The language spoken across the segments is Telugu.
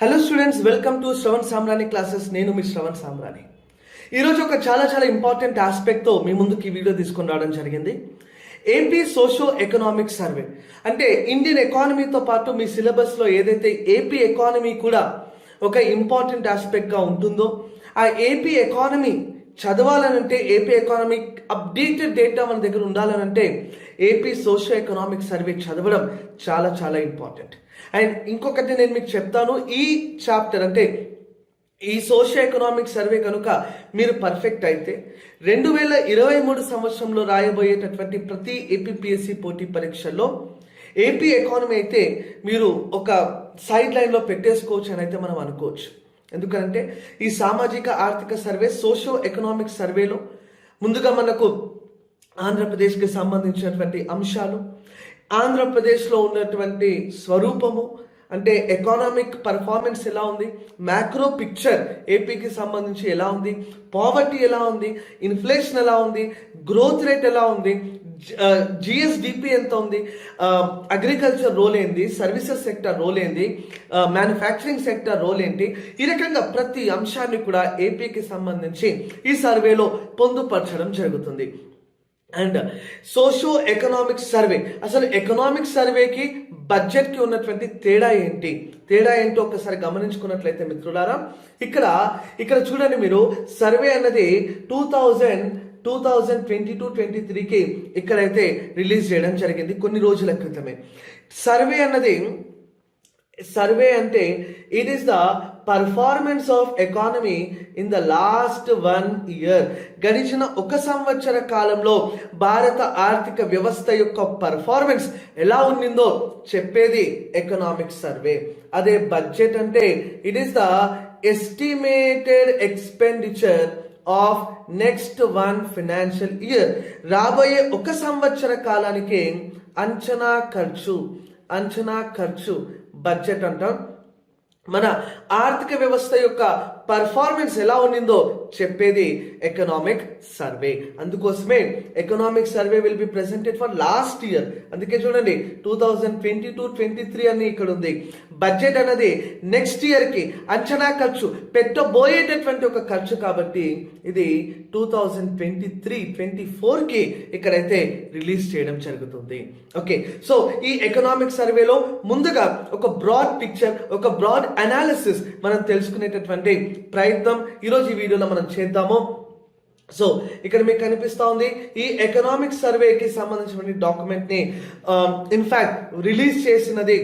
Hello students, welcome to Shravan Samrani classes. నేను మీ శ్రవణ్ సామ్రాణి. ఈరోజు ఒక చాలా ఇంపార్టెంట్ ఆస్పెక్ట్తో మీ ముందుకు ఈ వీడియో తీసుకొని రావడం జరిగింది. ఏపీ సోషో ఎకనామిక్ సర్వే అంటే ఇండియన్ ఎకానమీతో పాటు మీ సిలబస్లో ఏదైతే ఏపీ ఎకానమీ కూడా ఒక ఇంపార్టెంట్ ఆస్పెక్ట్గా ఉంటుందో, ఆ ఏపీ ఎకానమీ చదవాలనంటే, ఏపీ ఎకానమిక్ అప్డేటెడ్ డేటా మన దగ్గర ఉండాలనంటే ఏపీ సోషో ఎకనామిక్ సర్వే చదవడం చాలా ఇంపార్టెంట్. అండ్ ఇంకొకటి నేను మీకు చెప్తాను, ఈ చాప్టర్ అంటే ఈ సోషియో ఎకనామిక్ సర్వే కనుక మీరు పర్ఫెక్ట్ అయితే 2023 సంవత్సరంలో రాయబోయేటటువంటి ప్రతి ఏపీపీఎస్సీ పోటీ పరీక్షల్లో ఏపీ ఎకానమీ అయితే మీరు ఒక సైడ్ లైన్లో పెట్టేసుకోవచ్చు అని అయితే మనం అనుకోవచ్చు. ఎందుకంటే ఈ సామాజిక ఆర్థిక సర్వే సోషియో ఎకనామిక్ సర్వేలో ముందుగా మనకు ఆంధ్రప్రదేశ్కి సంబంధించినటువంటి అంశాలు, ఆంధ్రప్రదేశ్లో ఉన్నటువంటి స్వరూపము అంటే ఎకానమిక్ పర్ఫార్మెన్స్ ఎలా ఉంది, మ్యాక్రో పిక్చర్ ఏపీకి సంబంధించి ఎలా ఉంది, పావర్టీ ఎలా ఉంది, ఇన్ఫ్లేషన్ ఎలా ఉంది, గ్రోత్ రేట్ ఎలా ఉంది, జిఎస్డిపి ఎంత ఉంది, అగ్రికల్చర్ రోల్ ఏంది, సర్వీసెస్ సెక్టర్ రోల్ ఏంది, మ్యానుఫ్యాక్చరింగ్ సెక్టర్ రోల్ ఏంటి, ఈ రకంగా ప్రతి అంశాన్ని కూడా ఏపీకి సంబంధించి ఈ సర్వేలో పొందుపరచడం జరుగుతుంది. అండ్ సోషో ఎకనామిక్ సర్వే, అసలు ఎకనామిక్ సర్వేకి బడ్జెట్కి ఉన్నటువంటి తేడా ఏంటో ఒకసారి గమనించుకున్నట్లయితే మిత్రులారా, ఇక్కడ చూడండి మీరు, సర్వే అన్నది 2022-23కి ఇక్కడైతే రిలీజ్ చేయడం జరిగింది కొన్ని రోజుల క్రితమే. సర్వే అంటే it is the performance of economy in the last 1 year. గడిచిన 1 సంవత్సర కాలంలో భారత ఆర్థిక వ్యవస్థ యొక్క పర్ఫార్మెన్స్ ఎలా ఉండిందో చెప్పేది ఎకనామిక్ సర్వే. అదే బడ్జెట్ అంటే it is the estimated expenditure of next 1 financial year. రాబోయే 1 సంవత్సర కాలానికి అంచనా ఖర్చు బడ్జెట్ అంటాం. మన ఆర్థిక వ్యవస్థ యొక్క పర్ఫార్మెన్స్ ఎలా ఉండిందో చెప్పేది ఎకనామిక్ సర్వే. అందుకోసమే economic survey will be presented for last year. అందుకే చూడండి 2022-23 అని ఇక్కడ ఉంది. బడ్జెట్ అనేది నెక్స్ట్ ఇయర్కి అంచనా ఖర్చు, పెట్టబోయేటటువంటి ఒక ఖర్చు కాబట్టి ఇది 2023-24కి ఇక్కడైతే రిలీజ్ చేయడం జరుగుతుంది. ఓకే, సో ఈ ఎకనామిక్ సర్వేలో ముందుగా ఒక బ్రాడ్ పిక్చర్, ఒక బ్రాడ్ అనాలిసిస్ మనం తెలుసుకునేటటువంటి ప్రయత్నం ఈరోజు ఈ వీడియోలో మనం చేద్దాము. సో ఇక్కడ మీకు కనిపిస్తా ఉంది ఈ ఎకనామిక్ సర్వేకి సంబంధించిన డాక్యుమెంట్ ని ఇన్ఫాక్ట్ రిలీజ్ చేసినది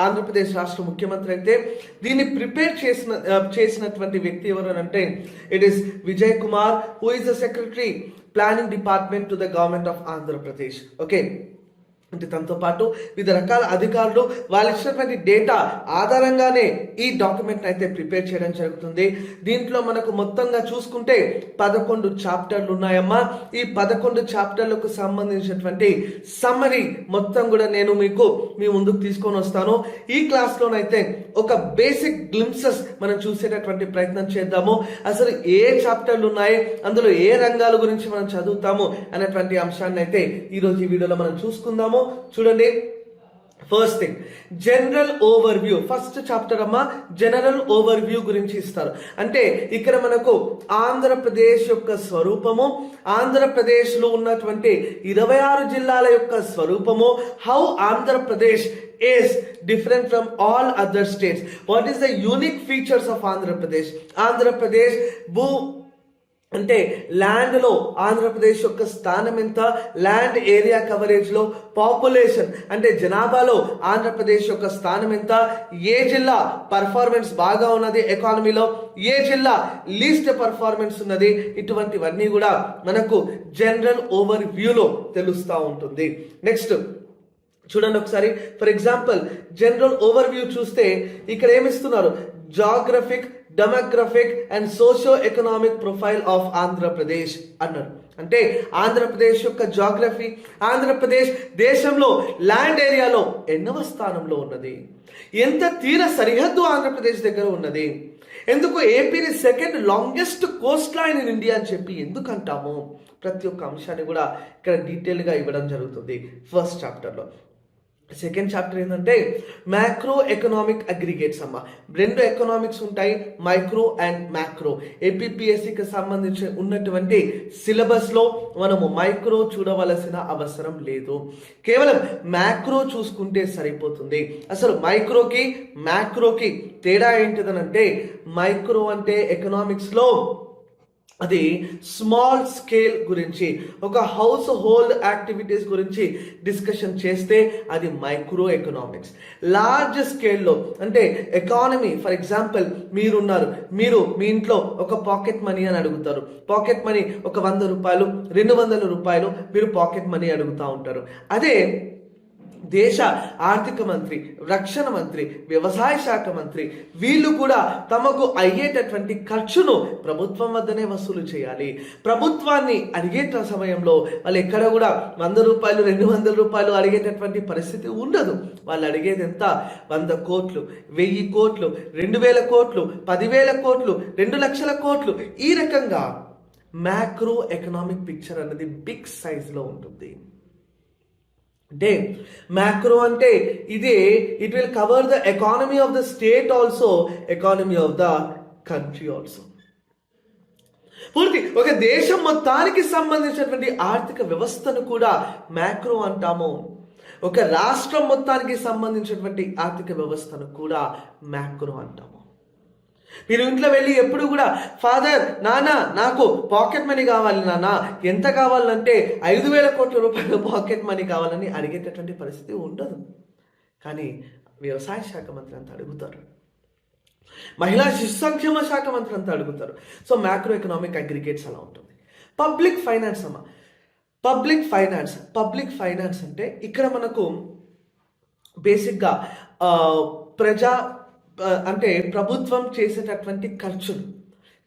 ఆంధ్రప్రదేశ్ రాష్ట్ర ముఖ్యమంత్రి అయితే, దీన్ని ప్రిపేర్ చేసినటువంటి వ్యక్తి ఎవరు అంటే it is Vijay Kumar, who is the secretary planning department to the government of Andhra Pradesh. Okay, అంటే తనతో పాటు వివిధ రకాల అధికారులు వాళ్ళు ఇచ్చినటువంటి డేటా ఆధారంగానే ఈ డాక్యుమెంట్ అయితే ప్రిపేర్ చేయడం జరుగుతుంది. దీంట్లో మనకు మొత్తంగా చూసుకుంటే 11 చాప్టర్లు ఉన్నాయమ్మా. ఈ 11 చాప్టర్లకు సంబంధించినటువంటి సమ్మరీ మొత్తం కూడా నేను మీ ముందుకు తీసుకొని వస్తాను. ఈ క్లాస్లోనైతే ఒక బేసిక్ గ్లింప్సెస్ మనం చూసేటటువంటి ప్రయత్నం చేద్దాము. అసలు ఏ చాప్టర్లు ఉన్నాయి, అందులో ఏ రంగాల గురించి మనం చదువుతాము అనేటువంటి అంశాన్ని అయితే ఈరోజు ఈ వీడియోలో మనం చూసుకుందాము. చూడండి, first thing general over view. First chapter అమ్మా జనరల్ ఓవర్ వ్యూ గురించి ఇస్తారు. అంటే ఇక్కడ మనకు ఆంధ్రప్రదేశ్ యొక్క స్వరూపము, ఆంధ్రప్రదేశ్ లో ఉన్నటువంటి 26 జిల్లాల యొక్క స్వరూపము, how Andhra Pradesh is different from all other states. What is the unique features of Andhra Pradesh అంటే ల్యాండ్ లో ఆంధ్రప్రదేశ్ యొక్క స్థానం ఎంత, ల్యాండ్ ఏరియా కవరేజ్ లో, పాపులేషన్ అంటే జనాభాలో ఆంధ్రప్రదేశ్ యొక్క స్థానం ఎంత, ఏ జిల్లా పర్ఫార్మెన్స్ బాగా ఉన్నది ఎకానమీలో, ఏ జిల్లా లీస్ట్ పర్ఫార్మెన్స్ ఉన్నది, ఇటువంటివన్నీ కూడా మనకు జనరల్ ఓవర్ వ్యూలో తెలుస్తూ ఉంటుంది. నెక్స్ట్ చూడండి ఒకసారి, for example general overview చూస్తే ఇక్కడ ఏమిస్తున్నారు, geographic, demographic and socio economic profile of Andhra Pradesh అన్నారు. అంటే ఆంధ్రప్రదేశ్ యొక్క జాగ్రఫీ, ఆంధ్రప్రదేశ్ దేశంలో ల్యాండ్ ఏరియాలో ఎన్నవ స్థానంలో ఉన్నది, ఎంత తీర సరిహద్దు ఆంధ్రప్రదేశ్ దగ్గర ఉన్నది, ఎందుకు ఏపీని second longest coast line in India అని చెప్పి ఎందుకు అంటాము, ప్రతి ఒక్క అంశాన్ని కూడా ఇక్కడ డీటెయిల్గా ఇవ్వడం జరుగుతుంది ఫస్ట్ చాప్టర్లో. సెకండ్ చాప్టర్ ఏంటంటే మ్యాక్రో ఎకనామిక్ అగ్రిగేట్స్ అమ్మ. రెండు ఎకనామిక్స్ ఉంటాయి, మైక్రో అండ్ మ్యాక్రో. ఏపీపీఎస్సికి సంబంధించి ఉన్నటువంటి సిలబస్లో మనము మైక్రో చూడవలసిన అవసరం లేదు, కేవలం మ్యాక్రో చూసుకుంటే సరిపోతుంది. అసలు మైక్రోకి మ్యాక్రోకి తేడా ఏంటిదనంటే, మైక్రో అంటే ఎకనామిక్స్లో అది స్మాల్ స్కేల్ గురించి, ఒక హౌస్ హోల్డ్ యాక్టివిటీస్ గురించి డిస్కషన్ చేస్తే అది మైక్రో ఎకనామిక్స్. లార్జ్ స్కేల్లో అంటే ఎకానమీ, ఫర్ ఎగ్జాంపుల్ మీరున్నారు, మీరు మీ ఇంట్లో ఒక పాకెట్ మనీ అని అడుగుతారు. పాకెట్ మనీ ఒక 100 రూపాయలు 200 రూపాయలు మీరు పాకెట్ మనీ అడుగుతూ ఉంటారు. అదే దేశ ఆర్థిక మంత్రి, రక్షణ మంత్రి, వ్యవసాయ శాఖ మంత్రి వీళ్ళు కూడా తమకు అయ్యేటటువంటి ఖర్చును ప్రభుత్వం వద్దనే వసూలు చేయాలి. ప్రభుత్వాన్ని అడిగే సమయంలో వాళ్ళు ఎక్కడ కూడా 100 రూపాయలు 200 రూపాయలు అడిగేటటువంటి పరిస్థితి ఉండదు. వాళ్ళు అడిగేది ఎంత? 100 కోట్లు, 1000 కోట్లు, 2000 కోట్లు, 10,000 కోట్లు, 2 లక్షల కోట్లు. ఈ రకంగా మ్యాక్రో ఎకనామిక్ పిక్చర్ అనేది బిగ్ సైజ్లో ఉంటుంది. అంటే మ్యాక్రో అంటే ఇదే, it will cover the economy of the state also, economy of the country also. పూర్తి ఒక దేశం మొత్తానికి సంబంధించినటువంటి ఆర్థిక వ్యవస్థను కూడా మ్యాక్రో అంటాము. ఒక రాష్ట్రం మొత్తానికి సంబంధించినటువంటి ఆర్థిక వ్యవస్థను కూడా మ్యాక్రో అంటాము. మీరు ఇంట్లో వెళ్ళి ఎప్పుడు కూడా ఫాదర్, నాన్న నాకు పాకెట్ మనీ కావాలి, నాన్న ఎంత కావాలంటే 5,000 కోట్ల రూపాయలు పాకెట్ మనీ కావాలని అడిగేటటువంటి పరిస్థితి ఉండదు. కానీ వ్యవసాయ శాఖ మంత్రి అంతా అడుగుతారు, మహిళా శిశు సంక్షేమ శాఖ మంత్రి అంతా అడుగుతారు. సో మ్యాక్రో ఎకనామిక్ అగ్రిగేట్స్ అలా ఉంటుంది. పబ్లిక్ ఫైనాన్స్ అమ్మ. పబ్లిక్ ఫైనాన్స్ అంటే ఇక్కడ మనకు బేసిక్గా అంటే ప్రభుత్వం చేసేటటువంటి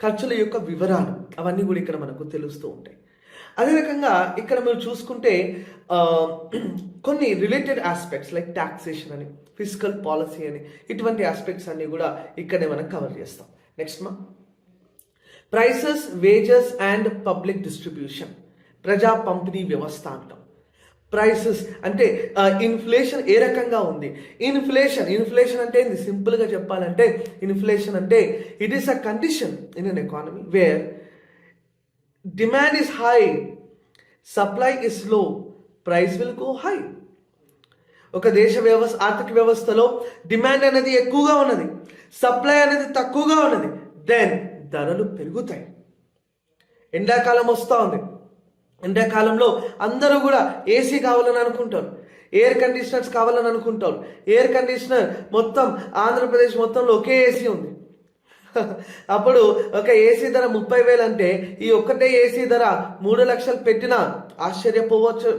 ఖర్చుల యొక్క వివరాలు అవన్నీ కూడా ఇక్కడ మనకు తెలుస్తూ ఉంటాయి. అదే రకంగా ఇక్కడ మీరు చూసుకుంటే కొన్ని రిలేటెడ్ ఆస్పెక్ట్స్ లైక్ టాక్సేషన్ అని, ఫిజికల్ పాలసీ అని, ఇటువంటి ఆస్పెక్ట్స్ అన్ని కూడా ఇక్కడే మనం కవర్ చేస్తాం. Next prices, wages and public distribution, ప్రజా పంపిణీ వ్యవస్థ అంటాం. ప్రైసెస్ అంటే ఇన్ఫ్లేషన్ ఏ రకంగా ఉంది. ఇన్ఫ్లేషన్ అంటే ఏంది? సింపుల్గా చెప్పాలంటే ఇన్ఫ్లేషన్ అంటే it is a condition in an economy where demand is high, supply is low, price will go high. ఒక దేశ ఆర్థిక వ్యవస్థలో డిమాండ్ అనేది ఎక్కువగా ఉన్నది, సప్లై అనేది తక్కువగా ఉన్నది, దెన్ ధరలు పెరుగుతాయి. ఎండాకాలం వస్తూ ఉంది, ఎండాకాలంలో అందరూ కూడా ఏసీ కావాలని అనుకుంటారు, ఎయిర్ కండిషనర్స్ కావాలని అనుకుంటారు. ఎయిర్ కండిషనర్ మొత్తం ఆంధ్రప్రదేశ్ మొత్తంలో ఒకే ఏసీ ఉంది. అప్పుడు ఒక ఏసీ ధర 30,000 అంటే ఈ ఒక్కటే ఏసీ ధర 3 లక్షలు పెట్టినా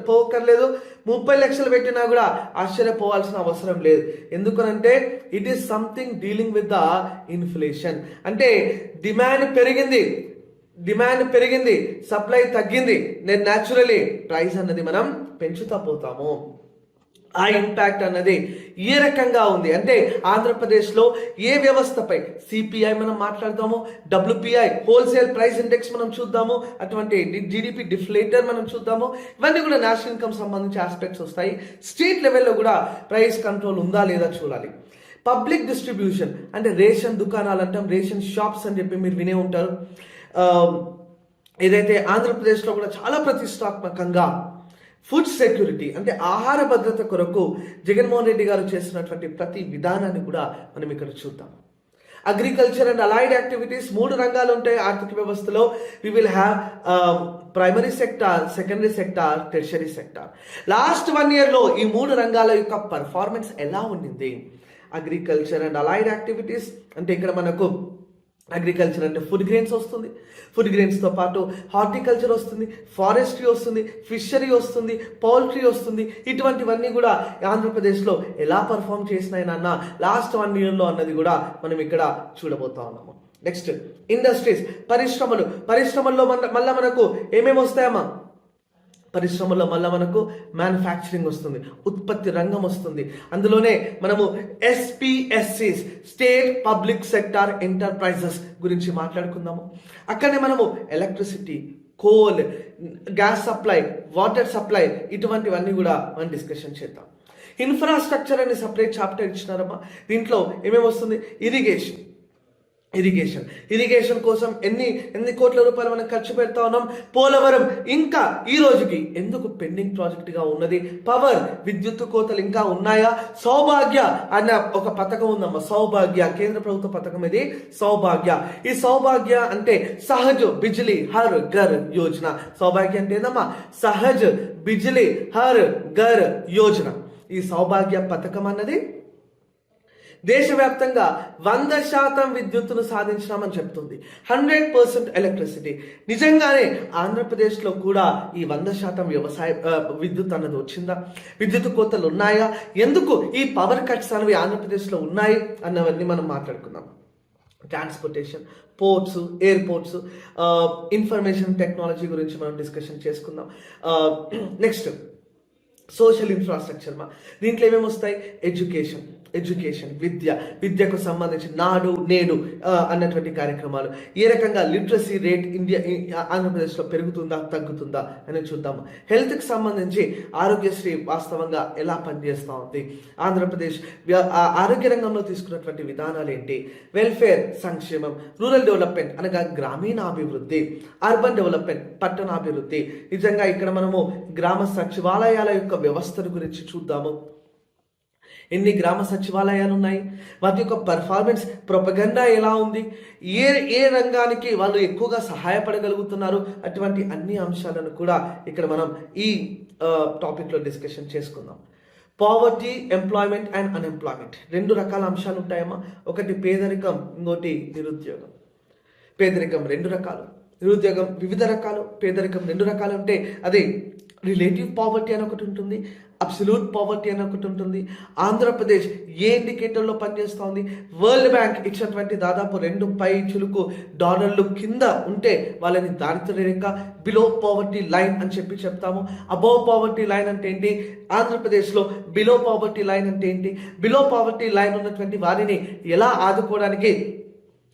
పోవక్కర్లేదు, 30 లక్షలు పెట్టినా కూడా ఆశ్చర్యపోవాల్సిన అవసరం లేదు. ఎందుకనంటే it is something dealing with the inflation. అంటే డిమాండ్ పెరిగింది, సప్లై తగ్గింది, నేను న్యాచురలీ ప్రైస్ అన్నది మనం పెంచుతా పోతాము. ఆ ఇంపాక్ట్ అన్నది ఏ రకంగా ఉంది అంటే ఆంధ్రప్రదేశ్లో ఏ వ్యవస్థపై సిపిఐ మనం మాట్లాడతాము, డబ్ల్యూపిఐ హోల్సేల్ ప్రైస్ ఇండెక్స్ మనం చూద్దాము, అటువంటి జీడిపి డిఫ్లేటర్ మనం చూద్దాము. ఇవన్నీ కూడా నేషనల్ ఇన్కమ్ సంబంధించి ఆస్పెక్ట్స్ వస్తాయి. స్టేట్ లెవెల్లో కూడా ప్రైస్ కంట్రోల్ ఉందా లేదా చూడాలి. పబ్లిక్ డిస్ట్రిబ్యూషన్ అంటే రేషన్ దుకాణాలు అంటాం, రేషన్ షాప్స్ అని చెప్పి మీరు వినే ఉంటారు. ఏదైతే ఆంధ్రప్రదేశ్లో కూడా చాలా ప్రతిష్టాత్మకంగా ఫుడ్ సెక్యూరిటీ అంటే ఆహార భద్రత కొరకు జగన్మోహన్ రెడ్డి గారు చేస్తున్నటువంటి ప్రతి విధానాన్ని కూడా మనం ఇక్కడ చూద్దాం. అగ్రికల్చర్ అండ్ అలైడ్ యాక్టివిటీస్ 3 రంగాలు ఉంటాయి ఆర్థిక వ్యవస్థలో. We will have primary sector, secondary sector, tertiary sector. Last 1 yearలో ఈ 3 రంగాల యొక్క పర్ఫార్మెన్స్ ఎలా ఉండింది? అగ్రికల్చర్ అండ్ అలైడ్ యాక్టివిటీస్ అంటే ఇక్కడ మనకు అగ్రికల్చర్ అంటే ఫుడ్ గ్రెయిన్స్ వస్తుంది, ఫుడ్ గ్రెయిన్స్తో పాటు హార్టికల్చర్ వస్తుంది, ఫారెస్ట్రీ వస్తుంది, ఫిషరీ వస్తుంది, పౌల్ట్రీ వస్తుంది. ఇటువంటివన్నీ కూడా ఆంధ్రప్రదేశ్లో ఎలా పర్ఫామ్ చేసినాయనన్న లాస్ట్ 1 yearలో అన్నది కూడా మనం ఇక్కడ చూడబోతా ఉన్నాము. నెక్స్ట్ ఇండస్ట్రీస్, పరిశ్రమల్లో మళ్ళీ మనకు ఏమేమి వస్తాయమ్మా? పరిశ్రమలో మళ్ళీ మనకు మ్యానుఫ్యాక్చరింగ్ వస్తుంది, ఉత్పత్తి రంగం వస్తుంది. అందులోనే మనము SPSCs, state public sector enterprises గురించి మాట్లాడుకుందాము. అక్కడనే మనము electricity, coal, gas supply, water supply ఇటువంటివన్నీ కూడా మనం డిస్కషన్ చేద్దాం. ఇన్ఫ్రాస్ట్రక్చర్ అని సపరేట్ చాప్టర్ ఇచ్చినారమ్మా. దీంట్లో ఏమేమి వస్తుంది? ఇరిగేషన్ కోసం ఎన్ని కోట్ల రూపాయలు మనం ఖర్చు పెడతా ఉన్నాం. పోలవరం ఇంకా ఈ రోజుకి ఎందుకు పెండింగ్ ప్రాజెక్ట్ గా ఉన్నది? పవర్, విద్యుత్ కోతలు ఇంకా ఉన్నాయా? సౌభాగ్య అన్న ఒక పథకం ఉందమ్మా, సౌభాగ్య, కేంద్ర ప్రభుత్వ పథకం ఇది సౌభాగ్య. ఈ సౌభాగ్య అంటే సహజ్ బిజ్లీ హర్ ఘర్ యోజన. సౌభాగ్య అంటే ఏందమ్మా? సహజ్ బిజ్లీ హర్ ఘర్ యోజన. ఈ సౌభాగ్య పథకం అన్నది దేశవ్యాప్తంగా 100% విద్యుత్తును సాధించినామని చెప్తుంది. 100% ఎలక్ట్రిసిటీ. నిజంగానే ఆంధ్రప్రదేశ్లో కూడా ఈ 100% వ్యవసాయ విద్యుత్ అన్నది వచ్చిందా? విద్యుత్ కోతలు ఉన్నాయా? ఎందుకు ఈ పవర్ కట్స్ అనేవి ఆంధ్రప్రదేశ్లో ఉన్నాయి అన్నవన్నీ మనం మాట్లాడుకుందాం. Transportation, ports, airports, information technology గురించి మనం డిస్కషన్ చేసుకుందాం. Next social infrastructure. దీంట్లో ఏమేమి వస్తాయి? ఎడ్యుకేషన్, విద్యకు సంబంధించి నాడు నేడు అన్నటువంటి కార్యక్రమాలు. ఏ రకంగా లిటరసీ రేట్ ఆంధ్రప్రదేశ్లో పెరుగుతుందా తగ్గుతుందా అని చూద్దాము. హెల్త్కి సంబంధించి ఆరోగ్యశ్రీ వాస్తవంగా ఎలా పనిచేస్తూ ఉంది, ఆంధ్రప్రదేశ్ ఆరోగ్య రంగంలో తీసుకున్నటువంటి విధానాలు ఏంటి, వెల్ఫేర్ సంక్షేమం, రూరల్ డెవలప్మెంట్ అనగా గ్రామీణాభివృద్ధి, అర్బన్ డెవలప్మెంట్ పట్టణాభివృద్ధి. నిజంగా ఇక్కడ మనము గ్రామ సచివాలయాల యొక్క వ్యవస్థల గురించి చూద్దాము. ఎన్ని గ్రామ సచివాలయాలు ఉన్నాయి, వాటి యొక్క పర్ఫార్మెన్స్, ప్రొపగండా ఎలా ఉంది, ఏ రంగానికి వాళ్ళు ఎక్కువగా సహాయపడగలుగుతున్నారు, అటువంటి అన్ని అంశాలను కూడా ఇక్కడ మనం ఈ టాపిక్లో డిస్కషన్ చేసుకుందాం. పావర్టీ, ఎంప్లాయ్మెంట్ అండ్ అన్ఎంప్లాయ్మెంట్ 2 రకాల అంశాలు ఉంటాయమ్మా. ఒకటి పేదరికం, ఇంకోటి నిరుద్యోగం. పేదరికం 2 రకాలు, నిరుద్యోగం వివిధ రకాలు. పేదరికం 2 రకాలు అంటే అది రిలేటివ్ పావర్టీ అని ఒకటి ఉంటుంది, అబ్సల్యూట్ పావర్టీ అని ఒకటి ఉంటుంది. ఆంధ్రప్రదేశ్ ఏ ఇండికేటర్లో పనిచేస్తూ ఉంది? వరల్డ్ బ్యాంక్ ఇచ్చినటువంటి దాదాపు $2 కింద ఉంటే వాళ్ళని దారిద్ర్య రేఖ, బిలో పావర్టీ లైన్ అని చెప్తాము. అబోవ్ పావర్టీ లైన్ అంటే ఏంటి? ఆంధ్రప్రదేశ్లో బిలో పావర్టీ లైన్ అంటే ఏంటి? బిలో పావర్టీ లైన్ ఉన్నటువంటి వారిని ఎలా ఆదుకోవడానికి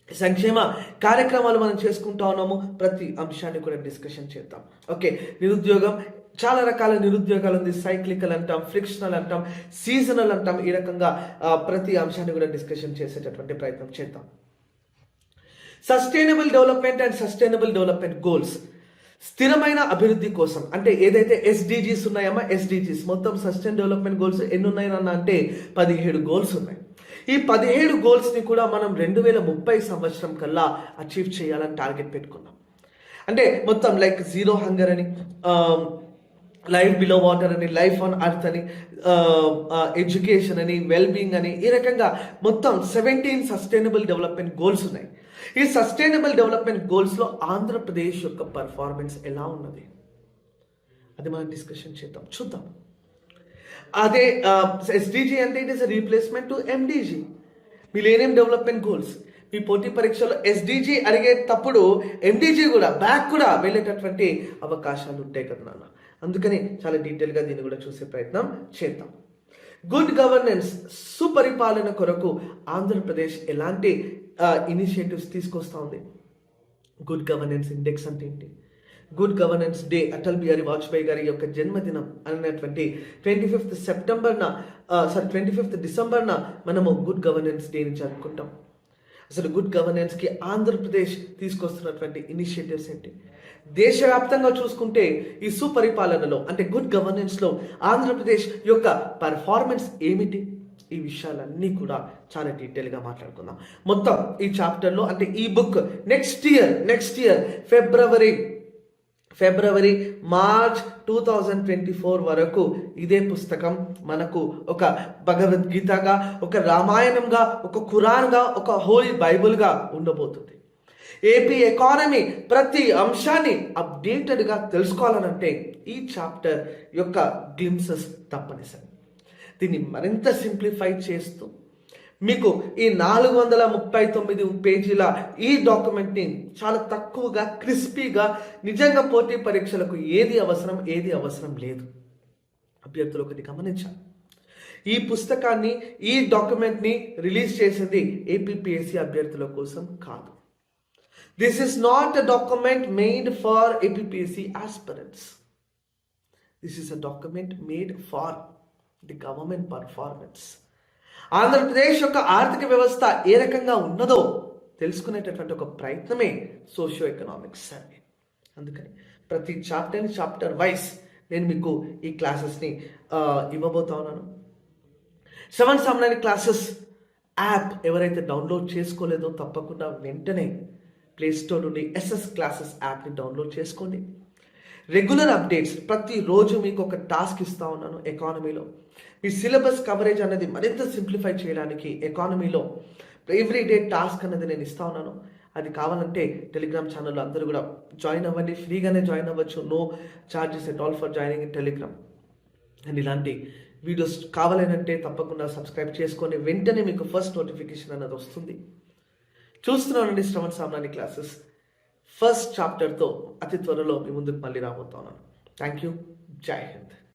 సంక్షేమ కార్యక్రమాలు మనం చేసుకుంటా ఉన్నాము. ప్రతి అంశాన్ని కూడా డిస్కషన్ చేద్దాం. ఓకే, నిరుద్యోగం చాలా రకాల నిరుద్యోగాలు ఉంది. సైక్లికల్ అంటాం, ఫ్రిక్షనల్ అంటాం, సీజనల్ అంటాం. ఈ రకంగా ప్రతి అంశాన్ని కూడా డిస్కషన్ చేసేటటువంటి ప్రయత్నం చేద్దాం. Sustainable development and sustainable development goals, స్థిరమైన అభివృద్ధి కోసం. అంటే ఏదైతే SDGs ఉన్నాయమ్మా, SDGs మొత్తం సస్టైన్ డెవలప్మెంట్ గోల్స్ ఎన్ని ఉన్నాయన్నా అంటే 17 గోల్స్ ఉన్నాయి. ఈ 17 గోల్స్ని కూడా మనం 2030 సంవత్సరం కల్లా అచీవ్ చేయాలని టార్గెట్ పెట్టుకున్నాం. అంటే మొత్తం లైక్ జీరో హంగర్ అని, లైఫ్ బిలో వాటర్ అని, లైఫ్ ఆన్ అర్త్ అని, ఎడ్యుకేషన్ అని, వెల్బీయింగ్ అని, ఈ రకంగా మొత్తం 17 సస్టైనబుల్ డెవలప్మెంట్ గోల్స్ ఉన్నాయి. ఈ సస్టైనబుల్ డెవలప్మెంట్ గోల్స్లో ఆంధ్రప్రదేశ్ యొక్క పర్ఫార్మెన్స్ ఎలా ఉన్నది అది మనం డిస్కషన్ చూద్దాం. అదే SDG అంటే it is a replacement to MDG, millennium development goals. మీ పోటీ పరీక్షలో SDG అడిగేటప్పుడు MDG కూడా బ్యాక్ కూడా వెళ్ళేటటువంటి అవకాశాలు ఉంటాయి కదా నాన్న. అందుకని చాలా డీటెయిల్గా దీన్ని కూడా చూసే ప్రయత్నం చేద్దాం. గుడ్ గవర్నెన్స్, సుపరిపాలన కొరకు ఆంధ్రప్రదేశ్ ఎలాంటి ఇనిషియేటివ్స్ తీసుకొస్తా ఉంది? గుడ్ గవర్నెన్స్ ఇండెక్స్ అంటే ఏంటి? Good governance day, Atal Bihari Vajpayee గారి యొక్క జన్మదినం అనేటువంటి 25th డిసెంబర్న మనము గుడ్ గవర్నెన్స్ డేని జరుపుకుంటాం. అసలు గుడ్ గవర్నెన్స్కి ఆంధ్రప్రదేశ్ తీసుకొస్తున్నటువంటి ఇనిషియేటివ్స్ ఏంటి? దేశవ్యాప్తంగా చూసుకుంటే ఈ సుపరిపాలనలో అంటే గుడ్ గవర్నెన్స్లో ఆంధ్రప్రదేశ్ యొక్క పర్ఫార్మెన్స్ ఏమిటి? ఈ విషయాలన్నీ కూడా చాలా డీటెయిల్గా మాట్లాడుకుందాం. మొత్తం ఈ చాప్టర్లో అంటే ఈ book next year February March 2024 వరకు ఇదే పుస్తకం మనకు ఒక భగవద్గీతగా, ఒక రామాయణంగా, ఒక ఖురాన్గా, ఒక హోలీ బైబుల్గా ఉండబోతుంది. ఏపీ ఎకానమీ ప్రతి అంశాన్ని అప్డేటెడ్గా తెలుసుకోవాలనంటే ఈ చాప్టర్ యొక్క గ్లిమ్సెస్ తప్పనిసరి. దీన్ని మరింత సింప్లిఫై చేస్తూ మీకు ఈ 439 పేజీల ఈ డాక్యుమెంట్ని చాలా తక్కువగా, క్రిస్పీగా, నిజంగా పోటీ పరీక్షలకు ఏది అవసరం లేదు అభ్యర్థులు ఒకటి గమనించాలి. ఈ పుస్తకాన్ని, ఈ డాక్యుమెంట్ని రిలీజ్ చేసింది APPSC అభ్యర్థుల కోసం కాదు. This is not a document made far APPSC aspirants. This is a document made for the government performance. Andhra Pradesh యొక్క ఆర్థిక వ్యవస్థ ఏ రకంగా ఉన్నదో తెలుసుకునేటటువంటి ఒక ప్రయత్నమే సోషియో ఎకనామిక్స్ సర్వే. అందుకని ప్రతి చాప్టర్ వైజ్ నేను మీకు ఈ క్లాసెస్ని ఇవ్వబోతా ఉన్నాను. శ్రవణ్ సామ్రాణి క్లాసెస్ యాప్ ఎవరైతే డౌన్లోడ్ చేసుకోలేదో తప్పకుండా వెంటనే ప్లేస్టోర్ నుండి ఎస్ఎస్ క్లాసెస్ యాప్ని డౌన్లోడ్ చేసుకోండి. రెగ్యులర్ అప్డేట్స్, ప్రతిరోజు మీకు ఒక టాస్క్ ఇస్తూ ఉన్నాను ఎకానమీలో. మీ సిలబస్ కవరేజ్ అనేది మరింత సింప్లిఫై చేయడానికి ఎకానమీలో ఎవ్రీడే టాస్క్ అనేది నేను ఇస్తా ఉన్నాను. అది కావాలంటే టెలిగ్రామ్ ఛానల్లో అందరూ కూడా జాయిన్ అవ్వండి. ఫ్రీగానే జాయిన్ అవ్వచ్చు. No charges at all for joining in Telegram. And ఇలాంటి వీడియోస్ కావాలంటే తప్పకుండా సబ్స్క్రైబ్ చేసుకొని వెంటనే మీకు ఫస్ట్ నోటిఫికేషన్ అనేది వస్తుంది. చూస్తున్నానండి శ్రవణ్ సామ్రాణి క్లాసెస్ ఫస్ట్ చాప్టర్తో అతి త్వరలో మీ ముందుకు మళ్ళీ రాబోతున్నాను. Thank you. జై హింద్.